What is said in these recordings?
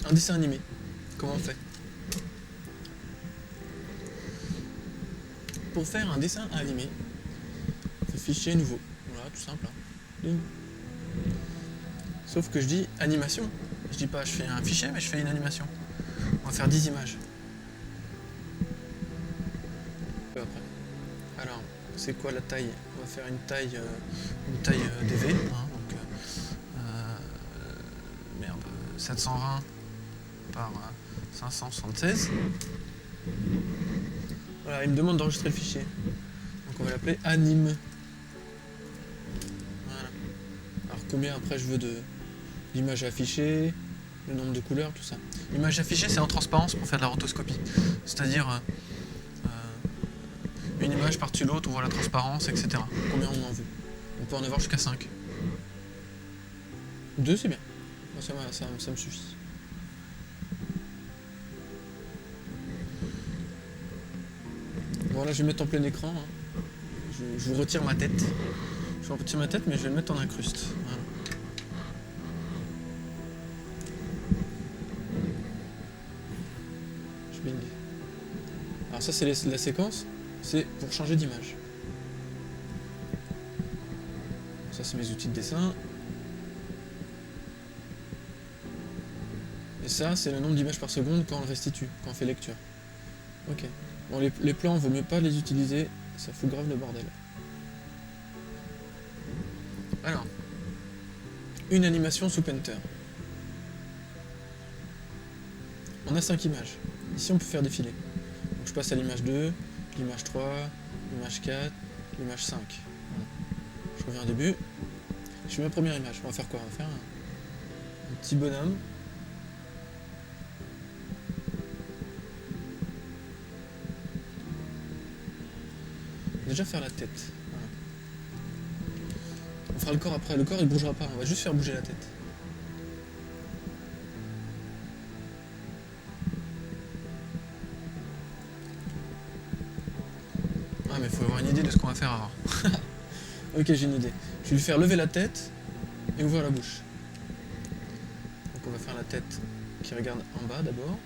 un dessin animé. Comment on fait? Pour faire un dessin animé, fichier nouveau. Voilà, tout simple. Hein. Sauf que je dis animation. Je dis pas je fais un fichier, mais je fais une animation. On va faire 10 images. Après. Alors, c'est quoi la taille? On va faire une taille DV. Hein, donc, merde, 720 par 576. Voilà, il me demande d'enregistrer le fichier. Donc on va l'appeler anime. Voilà. Alors combien après je veux d'image affichée, le nombre de couleurs, tout ça. L'image affichée, c'est en transparence pour faire de la rotoscopie. C'est-à-dire une image par-dessus l'autre, on voit la transparence, etc. Combien on en veut. On peut en avoir jusqu'à 5. 2, c'est bien. Ça me suffit. Bon, là, je vais mettre en plein écran. Hein. Je vous retire ma tête. Je vous retire ma tête, mais je vais le mettre en incruste. Voilà. Je bing. Alors ça, c'est la séquence. C'est pour changer d'image. Ça, c'est mes outils de dessin. Et ça, c'est le nombre d'images par seconde quand on le restitue, quand on fait lecture. Ok. Bon, les plans, vaut mieux pas les utiliser, ça fout grave le bordel. Alors, une animation sous Painter. On a 5 images. Ici, on peut faire défiler. Donc, je passe à l'image 2, l'image 3, l'image 4, l'image 5. Voilà. Je reviens au début. Je fais ma première image. On va faire quoi? On va faire un petit bonhomme. Déjà faire la tête. Voilà. On fera le corps après. Le corps il bougera pas, on va juste faire bouger la tête. Ah mais il faut avoir une idée de ce qu'on va faire avant. Ok, j'ai une idée. Je vais lui faire lever la tête et ouvrir la bouche. Donc on va faire la tête qui regarde en bas d'abord.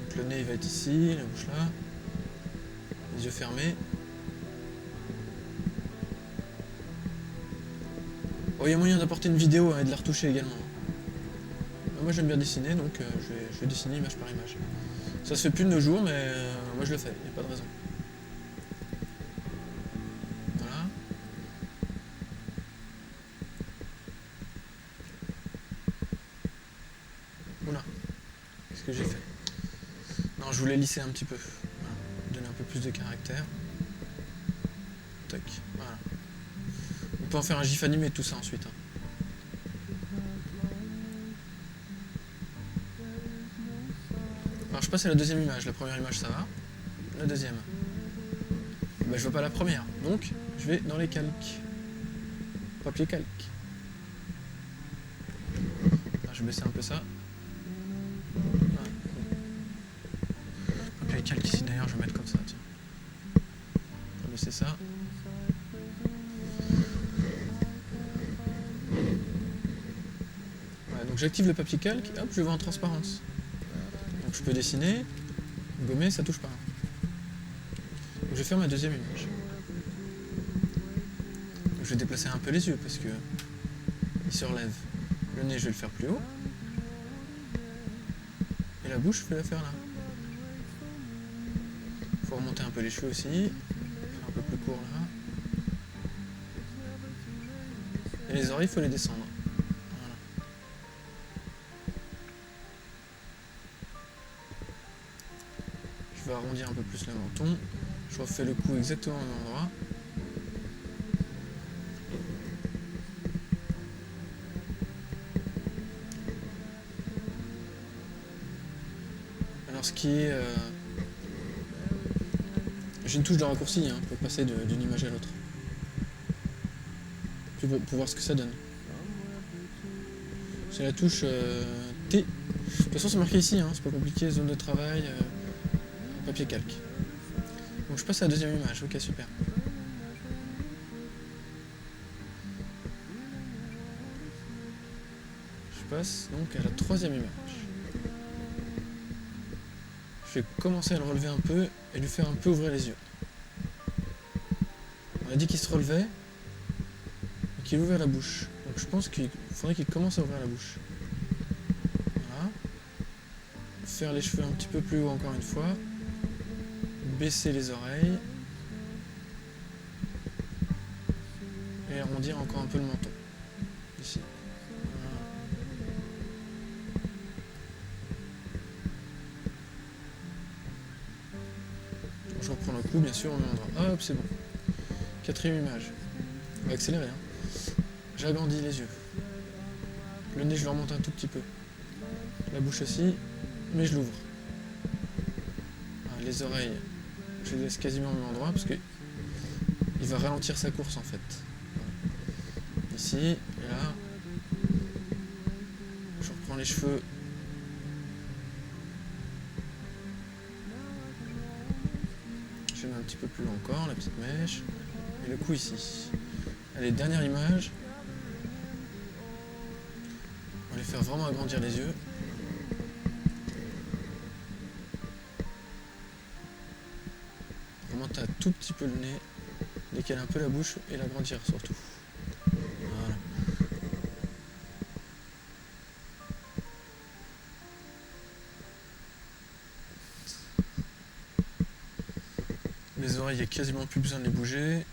Donc le nez il va être ici, la bouche là. Les yeux fermés. Oh, il y a moyen d'apporter une vidéo et de la retoucher également. Moi j'aime bien dessiner, donc je vais dessiner image par image. Ça se fait plus de nos jours, mais moi je le fais, il n'y a pas de raison. Voilà. Oula, qu'est-ce que j'ai fait? Non, je voulais lisser un petit peu. Voilà. Donner un peu plus de caractère. Tac, voilà. On peut en faire un gif animé de tout ça ensuite. Hein. Alors je passe à la deuxième image. La première image ça va. La deuxième. Bah, je vois pas la première. Donc je vais dans les calques. Papier calque. Alors, je vais baisser un peu ça. Voilà. Papier calque ici d'ailleurs je vais mettre comme ça. Tiens. Je vais baisser ça. Voilà, donc j'active le papier calque et hop je vais en transparence. Donc je peux dessiner, gommer, ça touche pas. Donc je vais faire ma deuxième image. Donc je vais déplacer un peu les yeux parce que il se relève. Le nez je vais le faire plus haut. Et la bouche je vais la faire là. Il faut remonter un peu les cheveux aussi. Faire un peu plus court là. Et les oreilles il faut les descendre. Voilà. Je vais arrondir un peu plus le menton. Je refais le cou exactement au même endroit. Alors ce qui est... j'ai une touche de raccourci hein, pour passer d'une image à l'autre. Pour voir ce que ça donne. C'est la touche T. De toute façon c'est marqué ici, hein, c'est pas compliqué, zone de travail, papier calque. Donc je passe à la deuxième image, ok super. passe donc à la troisième image. Je vais commencer à le relever un peu et lui faire un peu ouvrir les yeux. On a dit qu'il se relevait et qu'il ouvrait la bouche. Donc je pense qu'il faudrait qu'il commence à ouvrir la bouche. Voilà. Faire les cheveux un petit peu plus haut encore une fois. Baisser les oreilles. Et arrondir encore un peu le menton. Ici. Voilà. Je reprends le coup, bien sûr, au même endroit. Hop, c'est bon. Quatrième image. On va accélérer. Hein. J'agrandis les yeux. Le nez, je le remonte un tout petit peu. La bouche aussi, mais je l'ouvre. Les oreilles, je les laisse quasiment au même endroit parce que il va ralentir sa course en fait. Ici, et là, je reprends les cheveux. Je mets un petit peu plus long encore, la petite mèche. Et le cou ici. Allez, dernière image. On va les faire vraiment agrandir les yeux. Remonter un tout petit peu le nez, décaler un peu la bouche et l'agrandir surtout. Voilà. Les oreilles, il n'y a quasiment plus besoin de les bouger.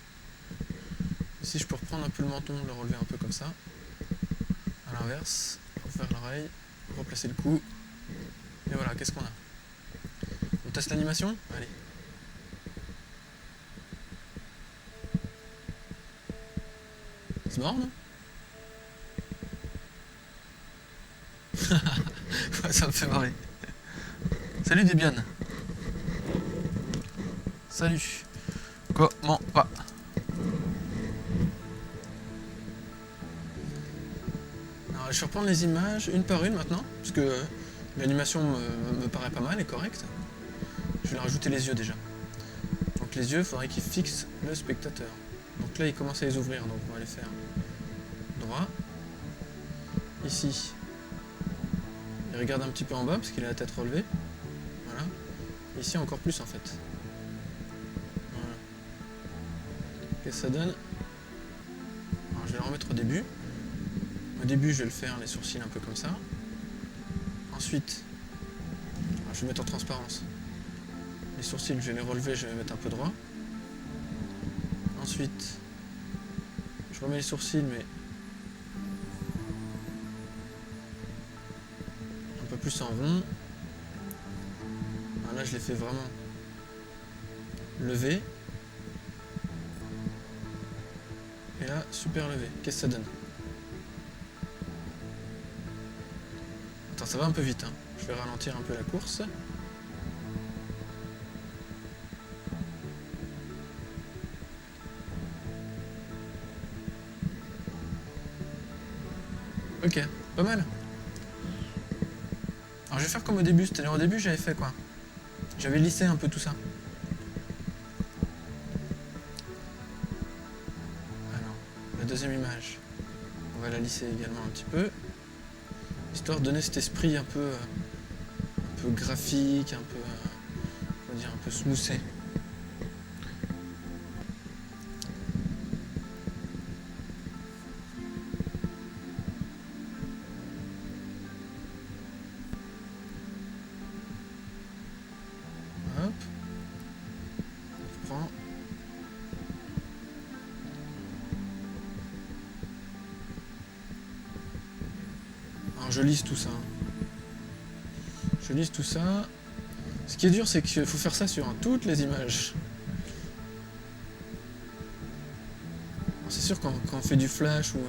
Ici, je peux reprendre un peu le menton, le relever un peu comme ça. À l'inverse, refaire l'oreille, replacer le cou. Et voilà, qu'est-ce qu'on a? On teste l'animation? Allez. C'est marrant, non? Ouais, ça me fait marrer. Salut Debian. Salut. Comment va? Alors, je vais reprendre les images une par une maintenant, parce que l'animation me paraît pas mal et correcte. Je vais rajouter les yeux déjà. Donc les yeux, il faudrait qu'ils fixent le spectateur. Donc là, il commence à les ouvrir, donc on va les faire droit. Ici, il regarde un petit peu en bas, parce qu'il a la tête relevée. Voilà. Ici, encore plus en fait. Voilà. Qu'est-ce que ça donne? Alors, je vais le remettre au début. Au début, je vais le faire les sourcils un peu comme ça. Ensuite, alors, je vais mettre en transparence. Les sourcils, je vais les relever, je vais les mettre un peu droit. Ensuite, je remets les sourcils, mais un peu plus en rond. Alors là, je les fais vraiment lever. Et là, super levé. Qu'est-ce que ça donne? Attends, ça va un peu vite, hein. Je vais ralentir un peu la course. Ok, pas mal. Alors je vais faire comme au début, c'est-à-dire au début j'avais fait quoi? J'avais lissé un peu tout ça. Alors, la deuxième image, on va la lisser également un petit peu, histoire de donner cet esprit un peu graphique, un peu, on va dire un peu smoothé. Hop, je prends. Alors je lisse tout ça. Je lisse tout ça. Ce qui est dur, c'est qu'il faut faire ça sur toutes les images. C'est sûr, quand on fait du flash ou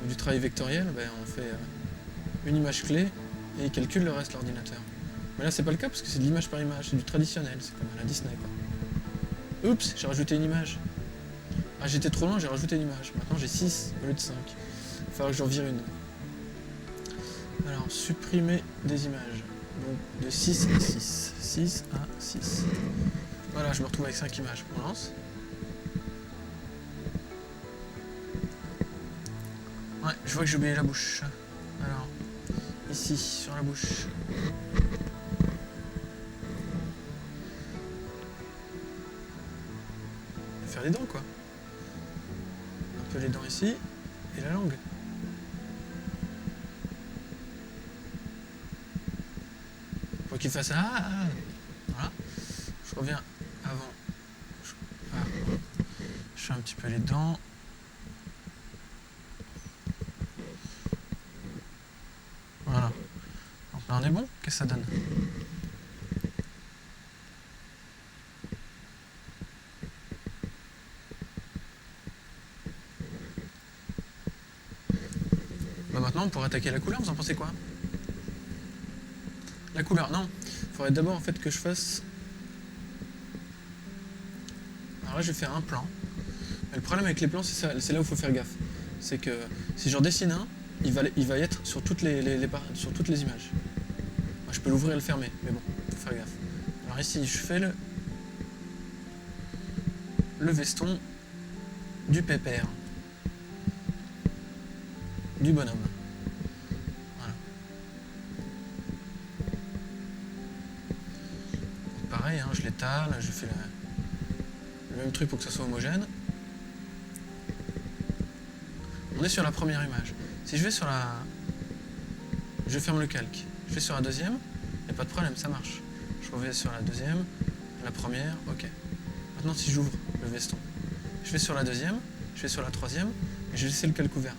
du travail vectoriel, ben, on fait une image clé et il calcule le reste, l'ordinateur. Mais là, c'est pas le cas parce que c'est de l'image par image, c'est du traditionnel, c'est comme à la Disney, quoi. Oups, j'ai rajouté une image. Ah, j'étais trop loin, j'ai rajouté une image. Maintenant, j'ai 6 au lieu de 5. Il va falloir que j'en vire une. Alors, supprimer des images. Donc, de 6 à 6. 6 à 6. Voilà, je me retrouve avec 5 images. On lance. Ouais, je vois que j'ai oublié la bouche. Alors, Ici, sur la bouche. Faire les dents, quoi. Un peu les dents ici, et la langue. Faut qu'il fasse voilà. Je reviens avant. Je fais un petit peu les dents. Voilà. Donc là on est bon. Qu'est-ce que ça donne? Bah maintenant on pourrait attaquer la couleur. Vous en pensez quoi? La couleur, non. Il faudrait d'abord en fait que je fasse. Alors là je vais faire un plan. Mais le problème avec les plans, c'est là où il faut faire gaffe. C'est que si j'en dessine un, il va y être sur toutes les images. Moi, je peux l'ouvrir et le fermer, mais bon, il faut faire gaffe. Alors ici, je fais le veston du pépère. Du bonhomme. Voilà. Donc, pareil, hein, je l'étale, je fais le même truc pour que ça soit homogène. On est sur la première image. Si je vais sur la... Je ferme le calque. Je vais sur la deuxième, il n'y a pas de problème, ça marche. Je reviens sur la deuxième, la première, ok. Maintenant si j'ouvre le veston, je vais sur la deuxième, je vais sur la troisième, et je vais laisser le calque ouvert.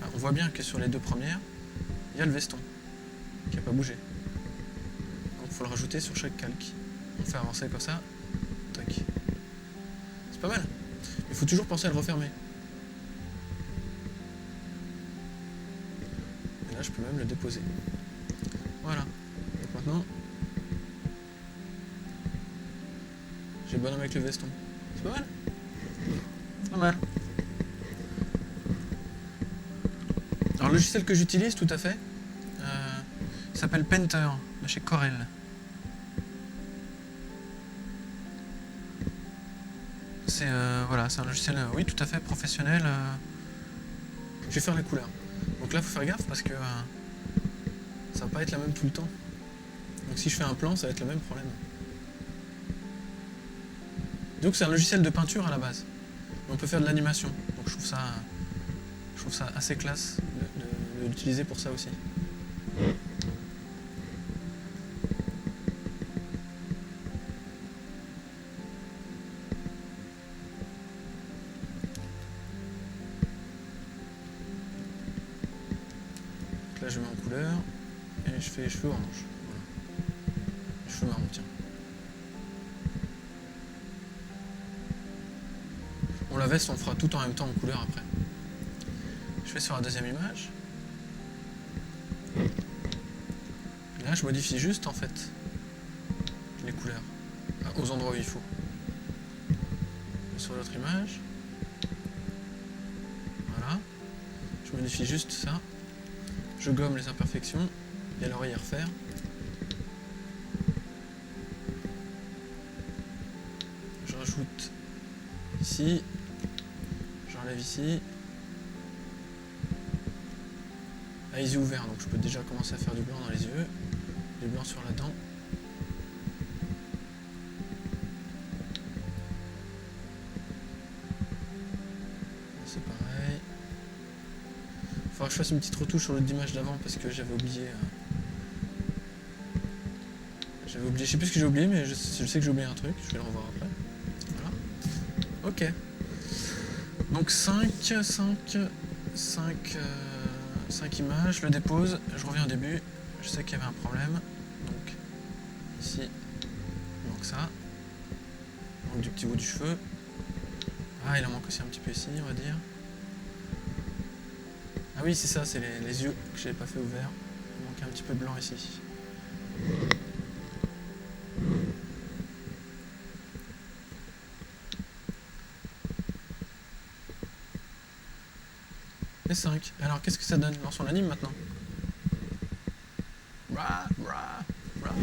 Alors, on voit bien que sur les deux premières, il y a le veston, qui n'a pas bougé. Donc il faut le rajouter sur chaque calque. On fait avancer comme ça, tac. C'est pas mal. Il faut toujours penser à le refermer. Et là je peux même le déposer. Voilà. Donc maintenant, j'ai le bonhomme avec le veston. C'est pas mal. Pas mal. Alors le logiciel que j'utilise tout à fait, il s'appelle Painter, de chez Corel. C'est voilà, c'est un logiciel, oui, tout à fait professionnel. Je vais faire la couleur. Donc là, il faut faire gaffe parce que ça va pas être la même tout le temps. Donc si je fais un plan, ça va être le même problème. Donc c'est un logiciel de peinture à la base. On peut faire de l'animation. Donc je trouve ça assez classe de l'utiliser pour ça aussi. Donc là je mets en couleur et je fais les cheveux orange. Voilà. Les cheveux marron, tiens. Bon, la veste on fera tout en même temps en couleur après. Je vais sur la deuxième image. Et là je modifie juste en fait les couleurs aux endroits où il faut. Sur l'autre image. Voilà. Je modifie juste ça. Je gomme les imperfections. Il y a l'oreille à refaire. Je rajoute ici. J'enlève ici. Ah, les yeux ouverts, donc je peux déjà commencer à faire du blanc dans les yeux. Du blanc sur la dent. C'est pareil. Il faudra que je fasse une petite retouche sur l'autre image d'avant parce que j'avais oublié. Je sais plus ce que j'ai oublié, mais je sais que j'ai oublié un truc. Je vais le revoir après. Voilà. Ok. Donc 5 images, je le dépose, je reviens au début, je sais qu'il y avait un problème, donc ici, il manque ça, il manque du petit bout du cheveu, ah il en manque aussi un petit peu ici on va dire, ah oui c'est ça, c'est les yeux que je n'avais pas fait ouverts, il manque un petit peu de blanc ici. Et 5. Alors qu'est-ce que ça donne? Lançons l'anime maintenant. Rah, rah, rah.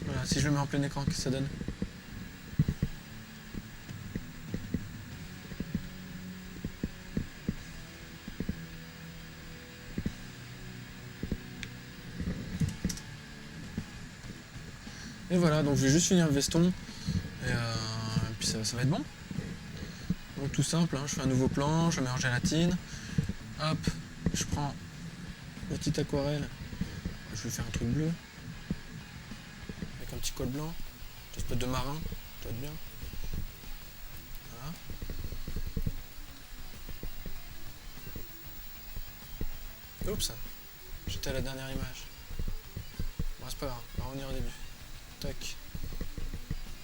Voilà, si je le mets en plein écran, qu'est-ce que ça donne? Et voilà, donc je vais juste finir le veston. Et puis ça va être bon. Donc tout simple, hein, je fais un nouveau plan, je mets en gélatine. Hop, je prends le petit aquarelle. Je vais faire un truc bleu. Avec un petit col blanc. Une espèce de marin, ça va être bien. Voilà. Oups, j'étais à la dernière image. Bon, c'est pas grave, on va revenir au début. Tac.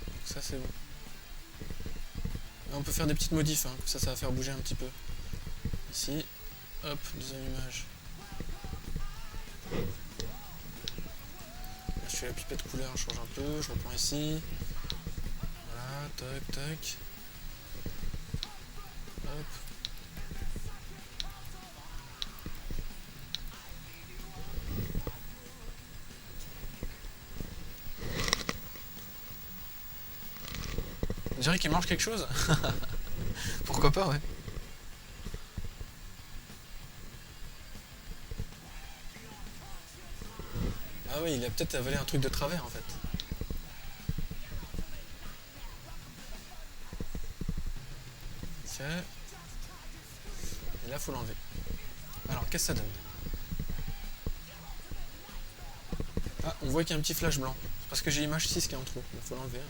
Donc ça c'est bon. Là, on peut faire des petites modifs, hein, ça va faire bouger un petit peu. Ici, hop, deuxième image. Là, je fais la pipette couleur, je change un peu, je reprends ici. Voilà, tac, tac. Hop. On dirait qu'il mange quelque chose. Pourquoi pas, ouais. Ah oui, il a peut-être avalé un truc de travers en fait. Ok. Et là, faut l'enlever. Alors, qu'est-ce que ça donne? Ah, on voit qu'il y a un petit flash blanc. C'est parce que j'ai l'image 6 qui est en trop. Il faut l'enlever.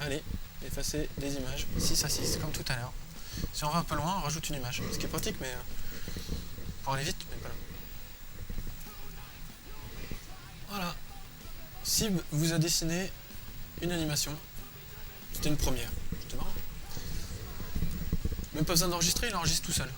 Allez, effacer des images. 6 à 6, comme tout à l'heure. Si on va un peu loin, on rajoute une image. Ce qui est pratique, mais pour aller vite, mais voilà. Voilà. Sib vous a dessiné une animation. C'était une première. C'était marrant. Même pas besoin d'enregistrer, il enregistre tout seul.